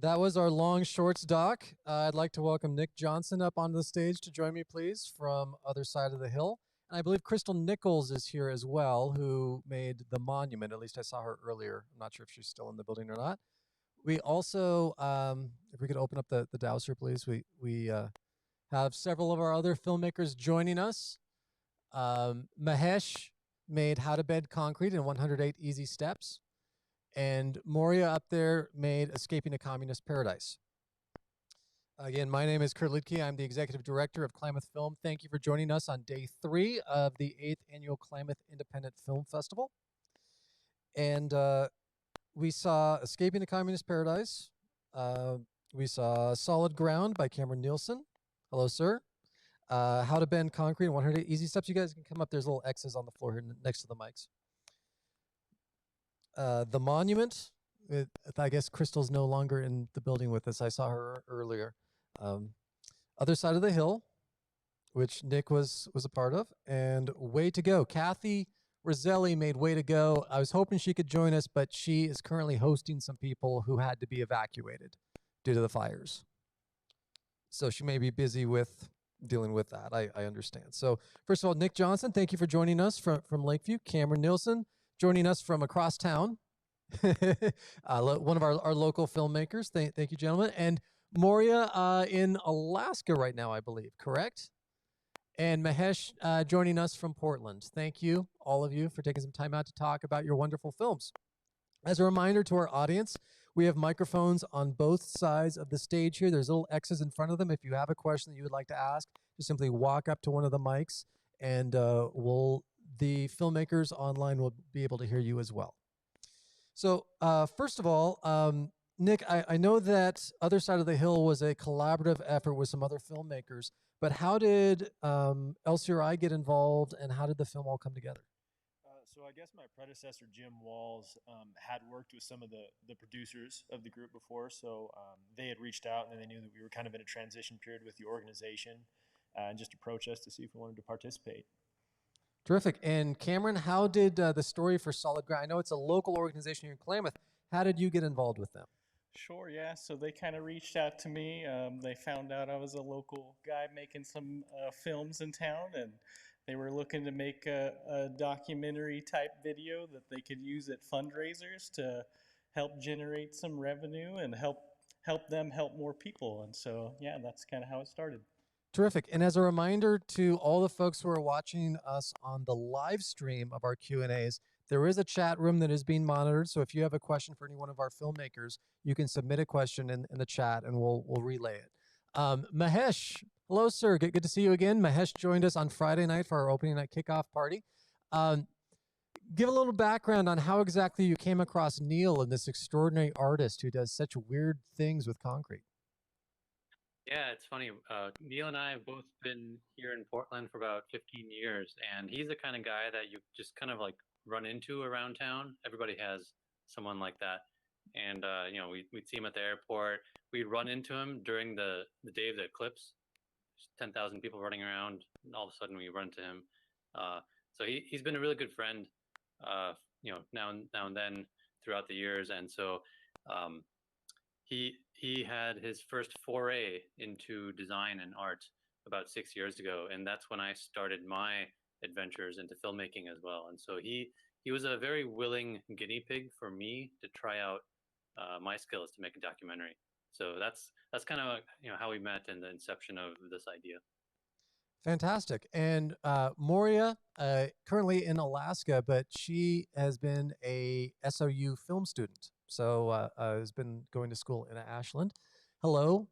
That was our long shorts doc. I'd like to welcome Nick Johnson up onto the stage to join me, please, from Other Side of the Hill. And I believe Crystal Nichols is here as well, who made the monument. At least I saw her earlier. I'm not sure if she's still in the building or not. We also, if we could open up the dowser, please. We have several of our other filmmakers joining us. Mahesh made How to Bed Concrete in 108 Easy Steps. And Moriah up there made Escaping a Communist Paradise. Again, my name is Kurt Lidke. I'm the executive director of Klamath Film. Thank you for joining us on day 3 of the 8th annual Klamath Independent Film Festival. And we saw Escaping a Communist Paradise. We saw Solid Ground by Kamrin Nielsen. Hello, sir. How to Bend Concrete in 100 Easy Steps. You guys can come up. There's little X's on the floor here next to the mics. The Monument. I guess Crystal's no longer in the building with us. I saw her earlier. Other Side of the Hill, which Nick was a part of, and Way to Go. Kathy Roselli made Way to Go. I was hoping she could join us, but she is currently hosting some people who had to be evacuated due to the fires. So she may be busy with dealing with that. I understand. So first of all, Nick Johnson, thank you for joining us from Lakeview. Kamrin Nielsen joining us from across town. One of our local filmmakers. Thank you, gentlemen. And Moriah in Alaska right now, I believe, correct? And Mahesh joining us from Portland. Thank you, all of you, for taking some time out to talk about your wonderful films. As a reminder to our audience, we have microphones on both sides of the stage here. There's little X's in front of them. If you have a question that you would like to ask, just simply walk up to one of the mics, and the filmmakers online will be able to hear you as well. So first of all, Nick, I know that Other Side of the Hill was a collaborative effort with some other filmmakers, but how did LCRI get involved, and how did the film all come together? So I guess my predecessor, Jim Walls, had worked with some of the producers of the group before, so they had reached out, and then they knew that we were kind of in a transition period with the organization, and just approached us to see if we wanted to participate. Terrific. And Kamrin, how did the story for Solid Ground? I know it's a local organization here in Klamath. How did you get involved with them? Sure, yeah. So they kind of reached out to me. They found out I was a local guy making some films in town, and they were looking to make a documentary type video that they could use at fundraisers to help generate some revenue and help them help more people. And so, yeah, that's kind of how it started. Terrific. And as a reminder to all the folks who are watching us on the live stream of our Q&As, there is a chat room that is being monitored. So if you have a question for any one of our filmmakers, you can submit a question in the chat, and we'll relay it. Mahesh, hello, sir. Good to see you again. Mahesh joined us on Friday night for our opening night kickoff party. Give a little background on how exactly you came across Neil and this extraordinary artist who does such weird things with concrete. Yeah, it's funny. Neil and I have both been here in Portland for about 15 years, and he's the kind of guy that you just kind of like run into around town. Everybody has someone like that. And, we'd see him at the airport. We'd run into him during the day of the eclipse. 10,000 people running around, and all of a sudden we run into him. So he's been a really good friend, now and then throughout the years. And so he had his first foray into design and art about 6 years ago, and that's when I started my adventures into filmmaking as well. And so he was a very willing guinea pig for me to try out my skills to make a documentary. So that's kind of how we met and the inception of this idea. Fantastic. And Moriah, currently in Alaska, but she has been a SOU film student. So has been going to school in Ashland. Hello.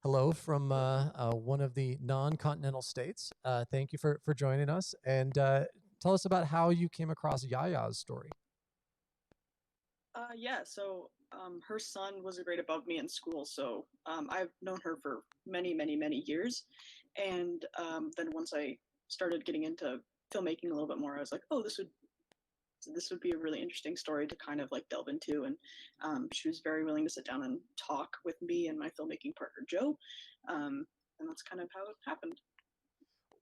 Hello from one of the non-continental states. Thank you for joining us. And tell us about how you came across Yaya's story. Yeah, so her son was a grade above me in school, so I've known her for many, many, many years. And then once I started getting into filmmaking a little bit more, I was like, oh, this would be a really interesting story to kind of like delve into. And she was very willing to sit down and talk with me and my filmmaking partner, Joe. And that's kind of how it happened.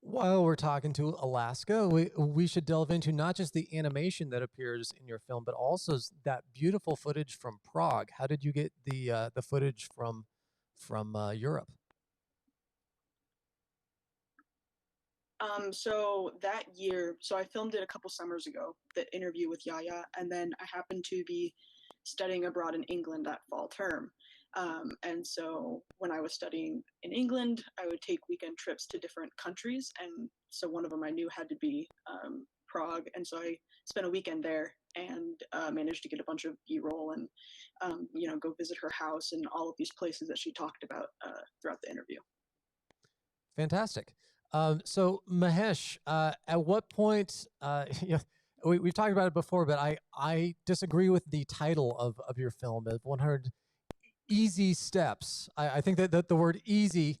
While we're talking to Alaska, we should delve into not just the animation that appears in your film, but also that beautiful footage from Prague. How did you get the footage from Europe? So that year, so I filmed it a couple summers ago, the interview with Yaya, and then I happened to be studying abroad in England that fall term. And so when I was studying in England, I would take weekend trips to different countries. And so one of them I knew had to be Prague. And so I spent a weekend there and managed to get a bunch of B-roll and, go visit her house and all of these places that she talked about throughout the interview. Fantastic. So Mahesh, at what point, we've talked about it before, but I disagree with the title of your film, of 100 Easy Steps. I think that the word easy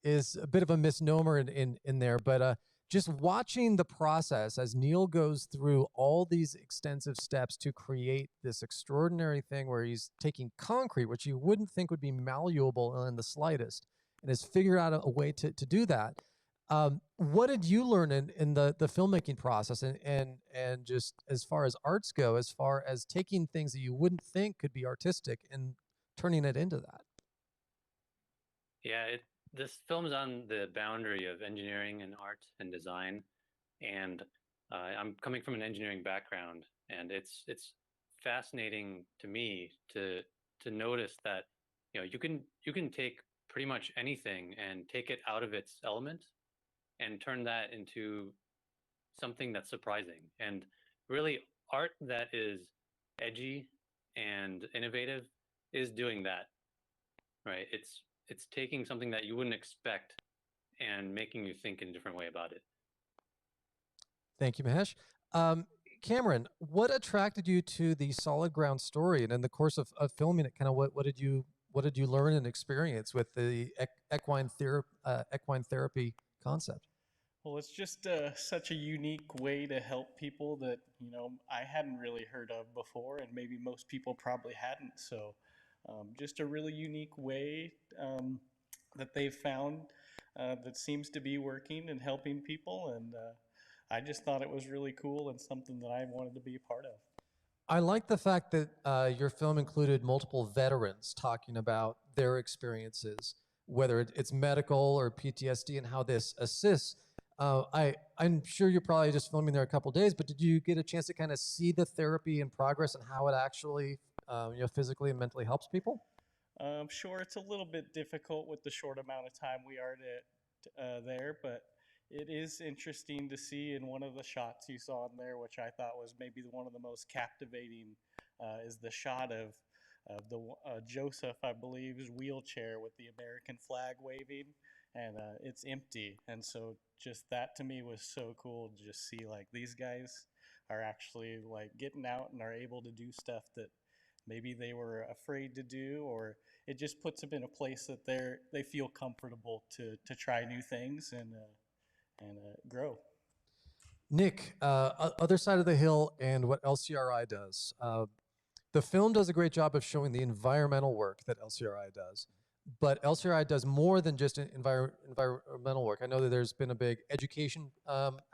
is a bit of a misnomer in there, but just watching the process as Neil goes through all these extensive steps to create this extraordinary thing where he's taking concrete, which you wouldn't think would be malleable in the slightest, and has figured out a way to do that. What did you learn in the filmmaking process and just as far as arts go, as far as taking things that you wouldn't think could be artistic and turning it into that? Yeah, this film is on the boundary of engineering and art and design, and I'm coming from an engineering background, and it's fascinating to me to notice that you can take pretty much anything and take it out of its element and turn that into something that's surprising. And really, art that is edgy and innovative is doing that, right? It's taking something that you wouldn't expect and making you think in a different way about it. Thank you, Mahesh. Kamrin, what attracted you to the solid ground story, and in the course of filming it, kind of what did you learn and experience with the equine therapy concept? Well, it's just such a unique way to help people that I hadn't really heard of before, and maybe most people probably hadn't. So, just a really unique way that they've found that seems to be working and helping people, and I just thought it was really cool and something that I wanted to be a part of. I like the fact that your film included multiple veterans talking about their experiences, whether it's medical or PTSD, and how this assists. I'm sure you're probably just filming there a couple days, but did you get a chance to kind of see the therapy in progress and how it actually, physically and mentally helps people? Sure, it's a little bit difficult with the short amount of time we are there, but it is interesting to see in one of the shots you saw in there, which I thought was maybe one of the most captivating, is the shot of the Joseph, I believe's wheelchair with the American flag waving, and it's empty. And so just that to me was so cool to just see like these guys are actually like getting out and are able to do stuff that maybe they were afraid to do, or it just puts them in a place that they feel comfortable to try new things and grow. Nick, other side of the hill and what LCRI does. The film does a great job of showing the environmental work that LCRI does, but LCRI does more than just environmental work. I know that there's been a big education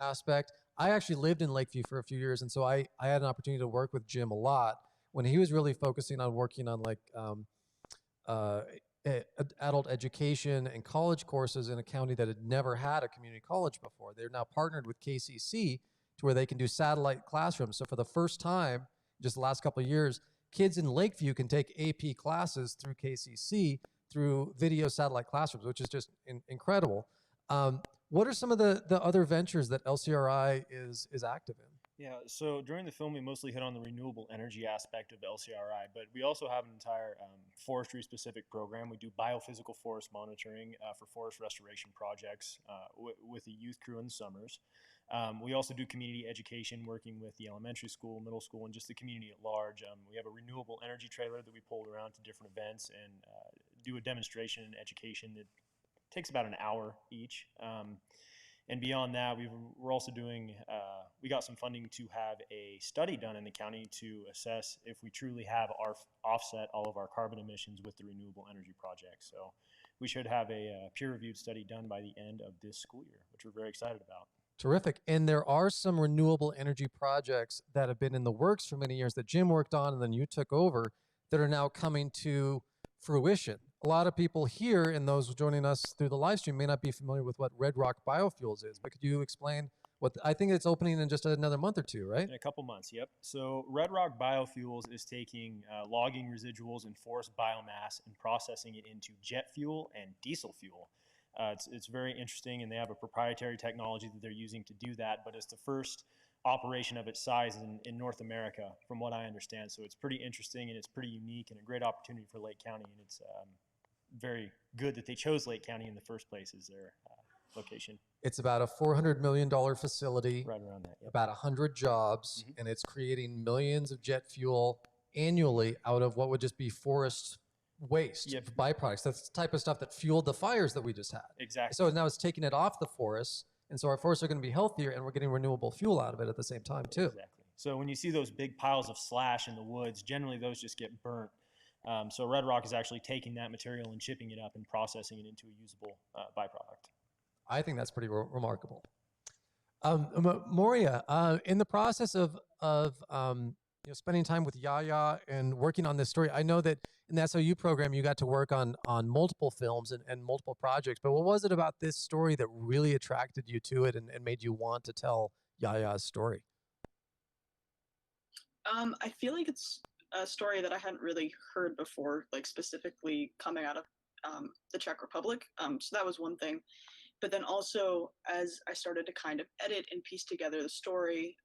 aspect. I actually lived in Lakeview for a few years, and so I had an opportunity to work with Jim a lot when he was really focusing on working on like adult education and college courses in a county that had never had a community college before. They're now partnered with KCC to where they can do satellite classrooms. So for the first time, just the last couple of years, kids in Lakeview can take AP classes through KCC through video satellite classrooms, which is just incredible. What are some of the other ventures that LCRI is active in? Yeah, so during the film, we mostly hit on the renewable energy aspect of LCRI, but we also have an entire forestry-specific program. We do biophysical forest monitoring for forest restoration projects with a youth crew in the summers. We also do community education, working with the elementary school, middle school, and just the community at large. We have a renewable energy trailer that we pull around to different events and do a demonstration and education that takes about an hour each. And beyond that, we're also doing, we got some funding to have a study done in the county to assess if we truly have offset all of our carbon emissions with the renewable energy project. So we should have a peer-reviewed study done by the end of this school year, which we're very excited about. Terrific. And there are some renewable energy projects that have been in the works for many years that Jim worked on and then you took over that are now coming to fruition. A lot of people here and those joining us through the live stream may not be familiar with what Red Rock Biofuels is, but could you explain what, I think it's opening in just another month or two, right? In a couple months, yep. So Red Rock Biofuels is taking logging residuals and forest biomass and processing it into jet fuel and diesel fuel. It's very interesting, and they have a proprietary technology that they're using to do that, but it's the first operation of its size in North America, from what I understand. So it's pretty interesting, and it's pretty unique, and a great opportunity for Lake County, and it's very good that they chose Lake County in the first place as their location. It's about a $400 million facility, Right around that, yep. About 100 jobs, and it's creating millions of jet fuel annually out of what would just be forest waste, Yep. byproducts. That's the type of stuff that fueled the fires that we just had. Exactly. So now it's taking it off the forests, and so our forests are going to be healthier, and we're getting renewable fuel out of it at the same time too. Exactly. So when you see those big piles of slash in the woods, generally those just get burnt. So Red Rock is actually taking that material and chipping it up and processing it into a usable byproduct. I think that's pretty remarkable. Moriah, in the process of spending time with Yaya and working on this story, I know that in the SOU program you got to work on multiple films and multiple projects, but what was it about this story that really attracted you to it and made you want to tell Yaya's story? I feel like it's a story that I hadn't really heard before, like specifically coming out of the Czech Republic. So that was one thing. But then also, as I started to kind of edit and piece together the story,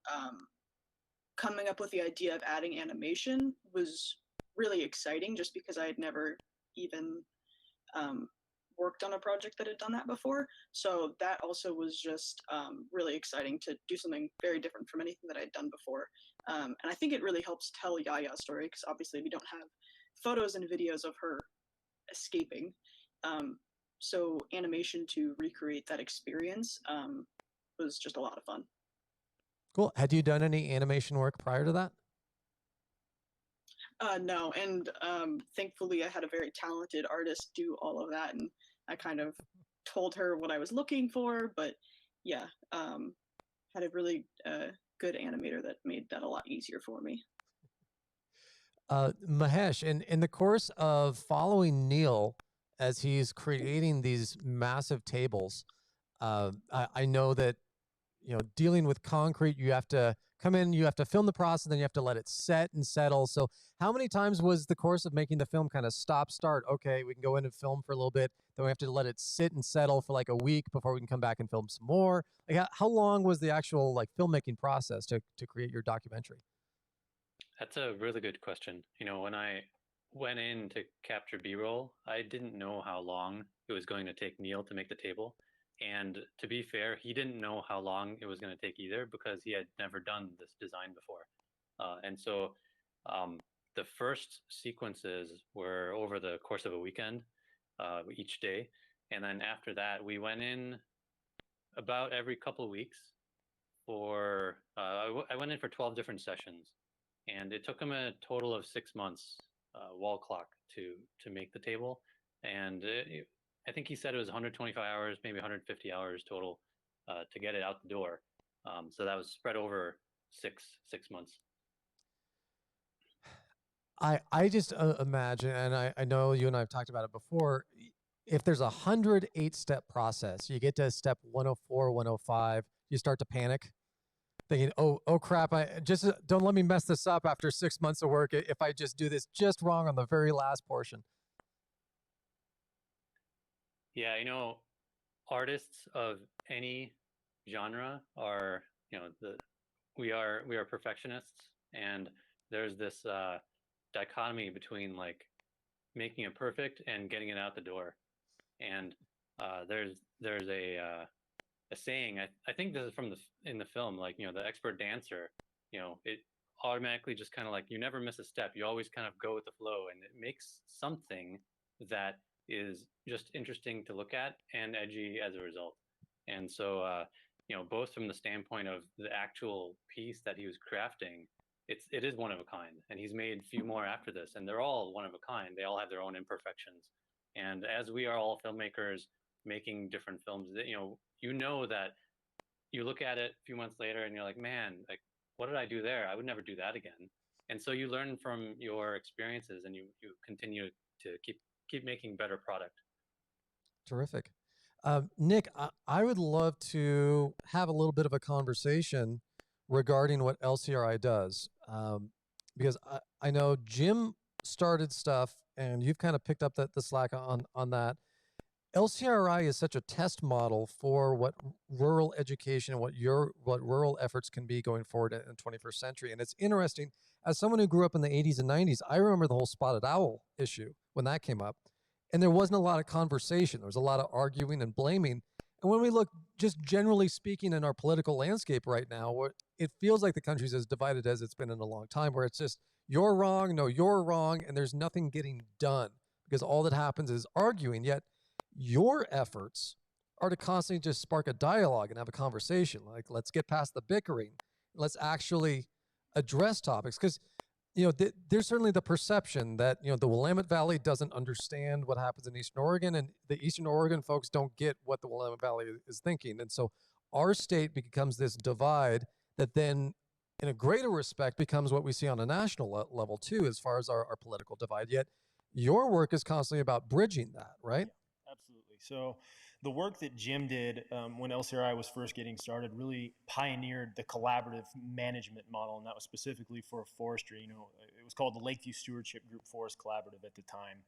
coming up with the idea of adding animation was really exciting, just because I had never even worked on a project that had done that before. So that also was just really exciting to do something very different from anything that I'd done before. And I think it really helps tell Yaya's story, because obviously we don't have photos and videos of her escaping. So animation to recreate that experience was just a lot of fun. Cool. Had you done any animation work prior to that? No, and thankfully I had a very talented artist do all of that, and I kind of told her what I was looking for, but yeah, had a really good animator that made that a lot easier for me. Mahesh, in the course of following Neil as he's creating these massive tables, I know that, dealing with concrete, you have to come in, you have to film the process, then you have to let it set and settle. So how many times was the course of making the film kind of stop, start? Okay, we can go in and film for a little bit, then we have to let it sit and settle for like a week before we can come back and film some more. Like how long was the actual like filmmaking process to create your documentary? That's a really good question. When I went in to capture B-roll, I didn't know how long it was going to take Neil to make the table. And to be fair, he didn't know how long it was going to take either, because he had never done this design before. And so the first sequences were over the course of a weekend, each day. And then after that, we went in about every couple of weeks for, I went in for 12 different sessions. And it took him a total of 6 months, wall clock, to make the table. And I think he said it was 125 hours, maybe 150 hours total to get it out the door. So that was spread over six months. I just imagine, and I know you and I have talked about it before, if there's a 108-step process, you get to step 104, 105, you start to panic, thinking, oh crap, I just don't let me mess this up after 6 months of work if I just do this just wrong on the very last portion. Yeah, artists of any genre are, we are perfectionists, and there's this dichotomy between like making it perfect and getting it out the door. And there's a saying, I think this is from in the film, like, the expert dancer, it automatically just kind of like, you never miss a step. You always kind of go with the flow, and it makes something that is just interesting to look at and edgy as a result. And so, both from the standpoint of the actual piece that he was crafting, it is one of a kind. And he's made a few more after this, and they're all one of a kind. They all have their own imperfections. And as we are all filmmakers making different films, you know that you look at it a few months later and you're like, man, like, what did I do there? I would never do that again. And so you learn from your experiences, and you continue to keep making better product. Terrific. Nick, I would love to have a little bit of a conversation regarding what LCRI does, because I know Jim started stuff, and you've kind of picked up the slack on that. LCRI is such a test model for what rural education and what rural efforts can be going forward in the 21st century. And it's interesting, as someone who grew up in the 80s and 90s, I remember the whole spotted owl issue when that came up. And there wasn't a lot of conversation. There was a lot of arguing and blaming. And when we look, just generally speaking, in our political landscape right now, it feels like the country's as divided as it's been in a long time, where it's just, you're wrong, no, you're wrong, and there's nothing getting done because all that happens is arguing. Yet your efforts are to constantly just spark a dialogue and have a conversation. Like, let's get past the bickering. Let's actually address topics. Because, there's certainly the perception that, the Willamette Valley doesn't understand what happens in Eastern Oregon, and the Eastern Oregon folks don't get what the Willamette Valley is thinking. And so our state becomes this divide that then, in a greater respect, becomes what we see on a national level too, as far as our political divide. Yet your work is constantly about bridging that, right? Yeah, absolutely. So the work that Jim did when LCRI was first getting started really pioneered the collaborative management model, and that was specifically for forestry. It was called the Lakeview Stewardship Group Forest Collaborative at the time.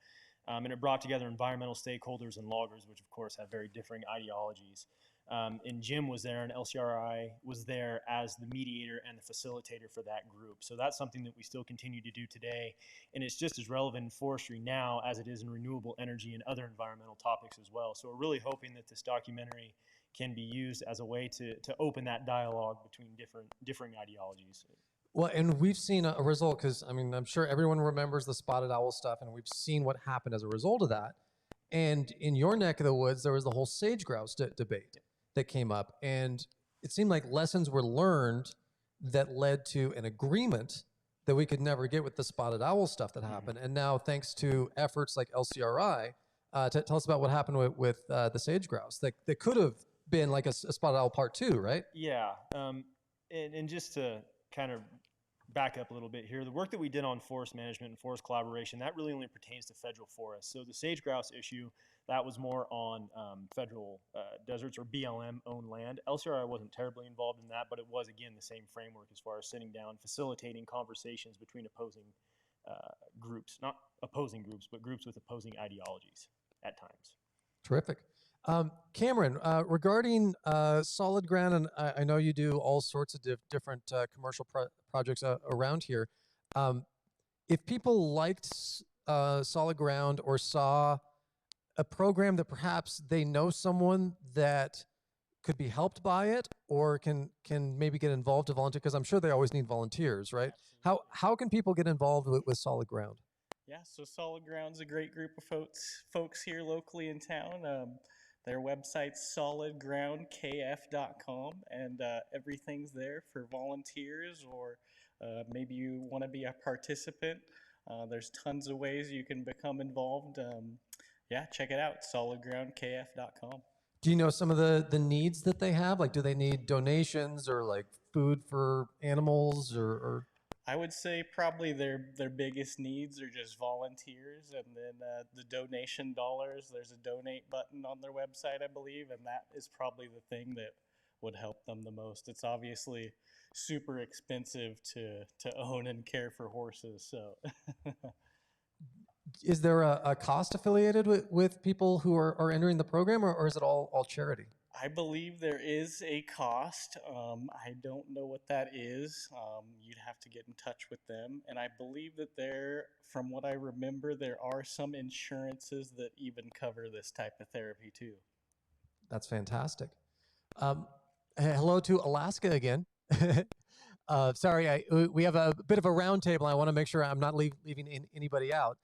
And it brought together environmental stakeholders and loggers, which of course have very differing ideologies. And Jim was there, and LCRI was there as the mediator and the facilitator for that group. So that's something that we still continue to do today, and it's just as relevant in forestry now as it is in renewable energy and other environmental topics as well. So we're really hoping that this documentary can be used as a way to open that dialogue between differing ideologies. Well, and we've seen a result, because, I'm sure everyone remembers the spotted owl stuff, and we've seen what happened as a result of that. And in your neck of the woods, there was the whole sage grouse debate that came up. And it seemed like lessons were learned that led to an agreement that we could never get with the spotted owl stuff that happened. And now, thanks to efforts like LCRI, tell us about what happened with the sage grouse. That could have been like a spotted owl part 2, right? Yeah. And just to kind of back up a little bit here, the work that we did on forest management and forest collaboration, that really only pertains to federal forests. So the sage grouse issue, that was more on federal deserts or BLM-owned land. LCRI wasn't terribly involved in that, but it was, again, the same framework as far as sitting down, facilitating conversations between opposing groups, not opposing groups, but groups with opposing ideologies at times. Terrific. Kamrin, regarding Solid Ground, and I know you do all sorts of different commercial projects around here. If people liked Solid Ground or saw a program that perhaps they know someone that could be helped by it, or can maybe get involved to volunteer, because I'm sure they always need volunteers, right? Absolutely. How can people get involved with Solid Ground? Yeah, so Solid Ground's a great group of folks here locally in town. Their website's solidgroundkf.com, and everything's there for volunteers, or maybe you want to be a participant. There's tons of ways you can become involved. Yeah, check it out, solidgroundkf.com. Do you know some of the needs that they have? Like, do they need donations or like food for animals or? I would say probably their biggest needs are just volunteers, and then the donation dollars. There's a donate button on their website, I believe, and that is probably the thing that would help them the most. It's obviously super expensive to own and care for horses, so. Is there a cost affiliated with people who are entering the program, or is it all charity? I believe there is a cost. I don't know what that is. You'd have to get in touch with them. And I believe that from what I remember, there are some insurances that even cover this type of therapy too. That's fantastic. Hello to Alaska again. Sorry, we have a bit of a round table. I want to make sure I'm not leaving anybody out.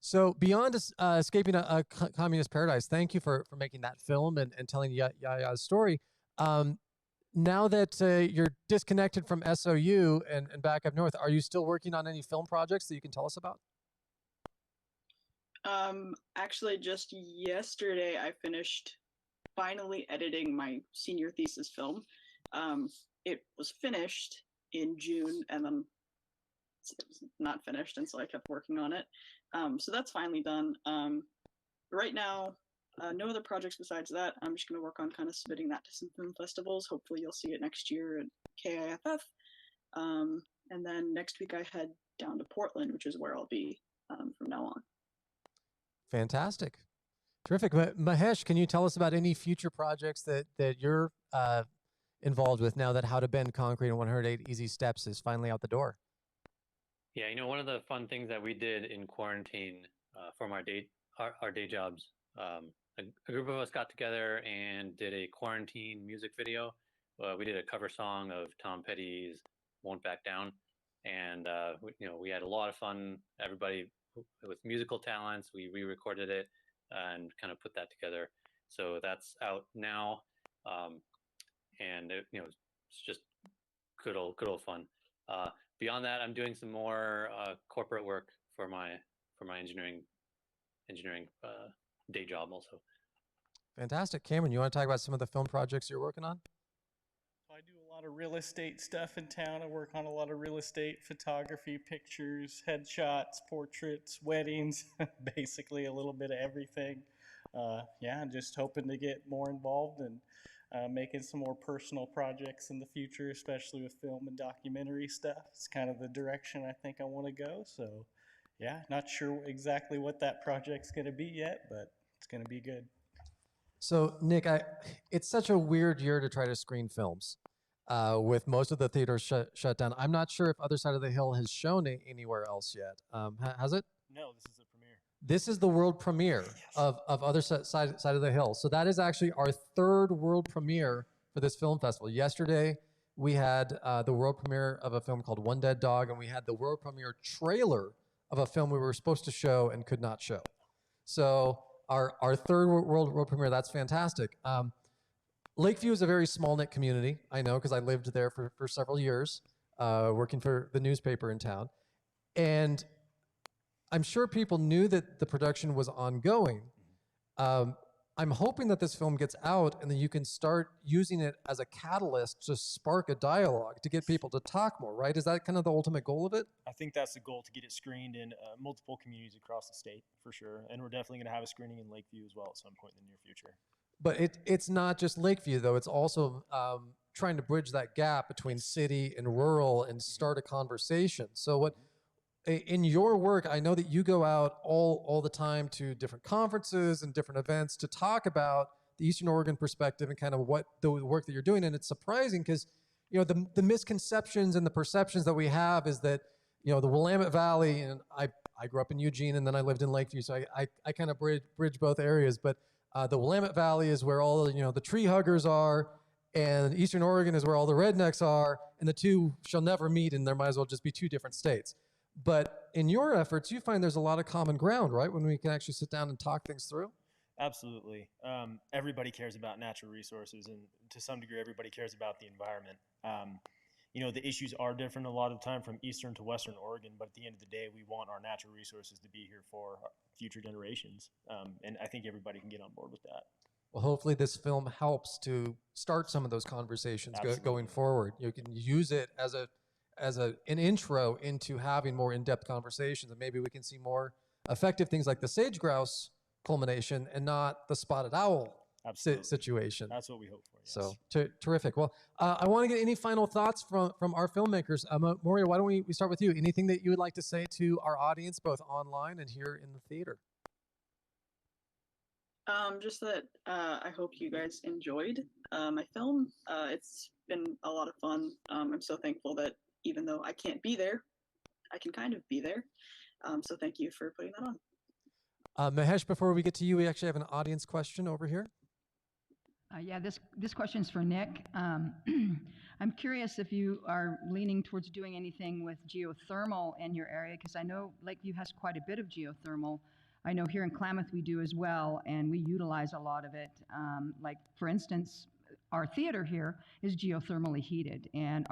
So beyond escaping a communist paradise, thank you for making that film and telling Yaya's story. Now that you're disconnected from SOU and back up north, are you still working on any film projects that you can tell us about? Actually, just yesterday, I finished finally editing my senior thesis film. It was finished in June, and then it was not finished, and so I kept working on it. So that's finally done. Right now, no other projects besides that. I'm just going to work on kind of submitting that to some film festivals. Hopefully, you'll see it next year at KIFF. And then next week, I head down to Portland, which is where I'll be from now on. Fantastic. Terrific. Mahesh, can you tell us about any future projects that you're involved with now that How to Bend Concrete in 108 Easy Steps is finally out the door? Yeah, one of the fun things that we did in quarantine from our day jobs, a group of us got together and did a quarantine music video. We did a cover song of Tom Petty's "Won't Back Down," and we had a lot of fun. Everybody with musical talents, we re-recorded it and kind of put that together. So that's out now, and it's just good old fun. Beyond that, I'm doing some more corporate work for my engineering day job also. Fantastic. Kamrin, you want to talk about some of the film projects you're working on? I do a lot of real estate stuff in town. I work on a lot of real estate photography, pictures, headshots, portraits, weddings, basically a little bit of everything. Yeah, I'm just hoping to get more involved and making some more personal projects in the future, especially with film and documentary stuff. It's kind of the direction I think I want to go. So yeah, not sure exactly what that project's going to be yet, but it's going to be good. So Nick, it's such a weird year to try to screen films with most of the theaters shut down. I'm not sure if Other Side of the Hill has shown anywhere else yet. Has it? No, this is a premiere. This is the world premiere of Other Side of the Hill. So that is actually our third world premiere for this film festival. Yesterday, we had the world premiere of a film called One Dead Dog, and we had the world premiere trailer of a film we were supposed to show and could not show. So our third world premiere, that's fantastic. Lakeview is a very small-knit community, I know, because I lived there for several years, working for the newspaper in town. And I'm sure people knew that the production was ongoing. I'm hoping that this film gets out and that you can start using it as a catalyst to spark a dialogue, to get people to talk more, right? Is that kind of the ultimate goal of it? I think that's the goal, to get it screened in multiple communities across the state, for sure. And we're definitely going to have a screening in Lakeview as well at some point in the near future. But it's not just Lakeview, though. It's also trying to bridge that gap between city and rural and start a conversation. So what... In your work, I know that you go out all the time to different conferences and different events to talk about the Eastern Oregon perspective and kind of what the work that you're doing. And it's surprising because, the misconceptions and the perceptions that we have is that, the Willamette Valley, and I grew up in Eugene and then I lived in Lakeview, so I kind of bridge both areas. But the Willamette Valley is where all, the tree huggers are, and Eastern Oregon is where all the rednecks are, and the two shall never meet, and there might as well just be two different states. But in your efforts, you find there's a lot of common ground, right? When we can actually sit down and talk things through? Absolutely. Everybody cares about natural resources, and to some degree, everybody cares about the environment. The issues are different a lot of the time from Eastern to Western Oregon, but at the end of the day, we want our natural resources to be here for future generations. And I think everybody can get on board with that. Well, hopefully this film helps to start some of those conversations going forward. You can use it as an intro into having more in-depth conversations, and maybe we can see more effective things like the sage grouse culmination and not the spotted owl situation. That's what we hope for. Yes. So terrific. Well, I want to get any final thoughts from our filmmakers. Moriah, why don't we start with you? Anything that you would like to say to our audience, both online and here in the theater? Just that I hope you guys enjoyed my film. It's been a lot of fun. I'm so thankful that even though I can't be there, I can kind of be there. So thank you for putting that on. Mahesh, before we get to you, we actually have an audience question over here. Yeah, this question's for Nick. I'm curious if you are leaning towards doing anything with geothermal in your area, because I know Lakeview has quite a bit of geothermal. I know here in Klamath we do as well, and we utilize a lot of it. Like, for instance, our theater here is geothermally heated, and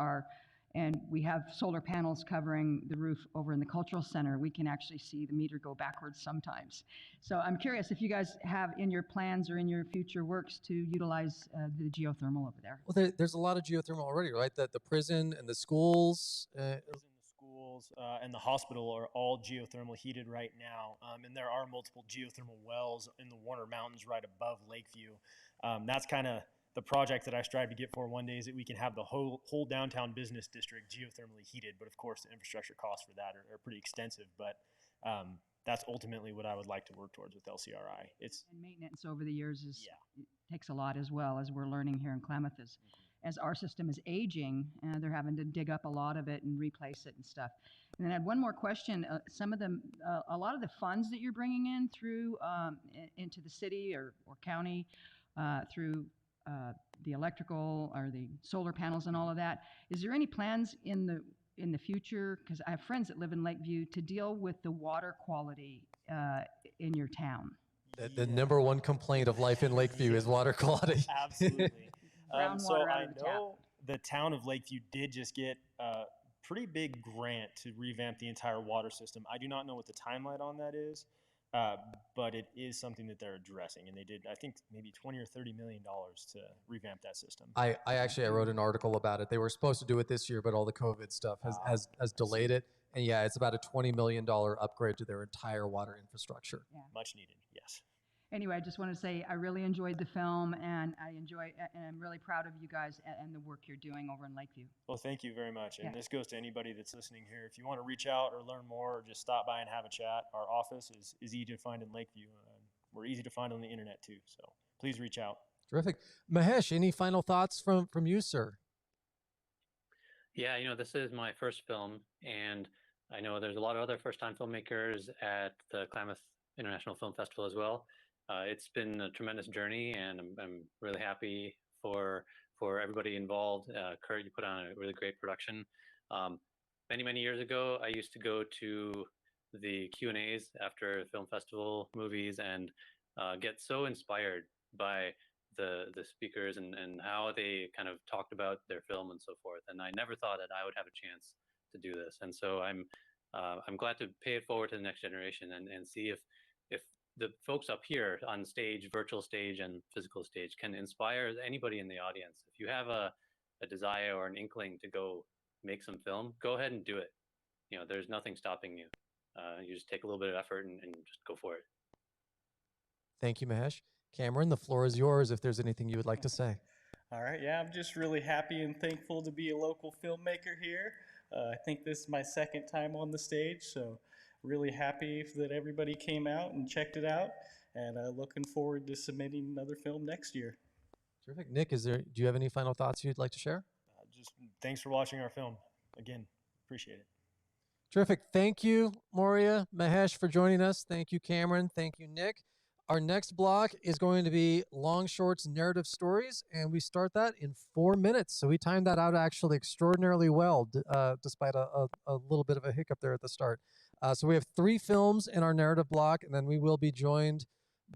and we have solar panels covering the roof over in the cultural center, we can actually see the meter go backwards sometimes. So I'm curious if you guys have in your plans or in your future works to utilize the geothermal over there. Well, there's a lot of geothermal already, right? The prison and the schools. The schools and the hospital are all geothermal heated right now, and there are multiple geothermal wells in the Warner Mountains right above Lakeview. That's kind of the project that I strive to get for one day, is that we can have the whole downtown business district geothermally heated. But of course, the infrastructure costs for that are pretty extensive. But that's ultimately what I would like to work towards with LCRI. It's and maintenance over the years it takes a lot, as well as we're learning here in Klamath. As our system is aging, they're having to dig up a lot of it and replace it and stuff. And then I had one more question. Some of them, a lot of the funds that you're bringing in through into the city or county through the electrical or the solar panels and all of that, is there any plans in the future, because I have friends that live in Lakeview, to deal with the water quality in your town? The number one complaint of life in Lakeview is water quality. Absolutely. So Groundwater out I of the tap. know the town of Lakeview did just get a pretty big grant to revamp the entire water system. I do not know what the timeline on that is, but it is something that they're addressing, and they did, I think, maybe $20 or $30 million to revamp that system. I wrote an article about it. They were supposed to do it this year, but all the COVID stuff has delayed it. And yeah, it's about a $20 million upgrade to their entire water infrastructure. Yeah. Much needed, yes. Anyway, I just want to say I really enjoyed the film, and I'm really proud of you guys and the work you're doing over in Lakeview. Well, thank you very much. And Yeah. this goes to anybody that's listening here. If you want to reach out or learn more, or just stop by and have a chat, our office is easy to find in Lakeview. We're easy to find on the internet too. So please reach out. Terrific. Mahesh, any final thoughts from you, sir? Yeah, this is my first film, and I know there's a lot of other first-time filmmakers at the Klamath International Film Festival as well. It's been a tremendous journey, and I'm really happy for everybody involved. Kurt, you put on a really great production. Many years ago, I used to go to the Q&As after film festival movies and get so inspired by the speakers and how they kind of talked about their film and so forth. And I never thought that I would have a chance to do this. And so I'm glad to pay it forward to the next generation and see if the folks up here on stage, virtual stage and physical stage, can inspire anybody in the audience. If you have a desire or an inkling to go make some film, go ahead and do it. There's nothing stopping you. You just take a little bit of effort and just go for it. Thank you, Mahesh. Kamrin, the floor is yours if there's anything you would like to say. All right, yeah, I'm just really happy and thankful to be a local filmmaker here. I think this is my second time on the stage, so really happy that everybody came out and checked it out, and looking forward to submitting another film next year. Terrific. Nick, do you have any final thoughts you'd like to share? Just thanks for watching our film. Again, appreciate it. Terrific. Thank you, Moriah, Mahesh, for joining us. Thank you, Kamrin. Thank you, Nick. Our next block is going to be long shorts narrative stories, and we start that in 4 minutes. So we timed that out actually extraordinarily well, despite a little bit of a hiccup there at the start. So we have 3 films in our narrative block, and then we will be joined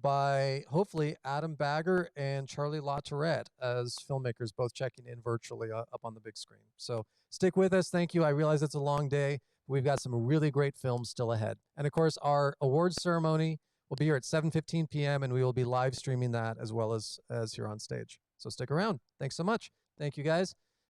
by, hopefully, Adam Bagger and Charlie LaTourette as filmmakers, both checking in virtually up on the big screen. So stick with us. Thank you. I realize it's a long day. But we've got some really great films still ahead. And, of course, our awards ceremony will be here at 7:15 p.m., and we will be live streaming that as well as here on stage. So stick around. Thanks so much. Thank you, guys.